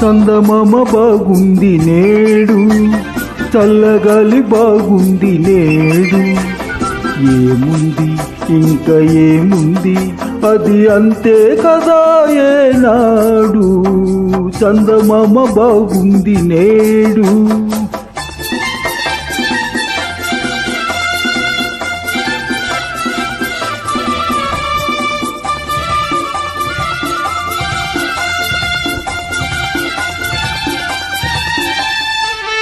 చందమామ బాగుంది నేడు, చల్లగాలి బాగుంది నేడు. ఏముంది ఇంకా ఏముంది, అది అంతే కదా ఏనాడు. చందమామ బాగుంది నేడు.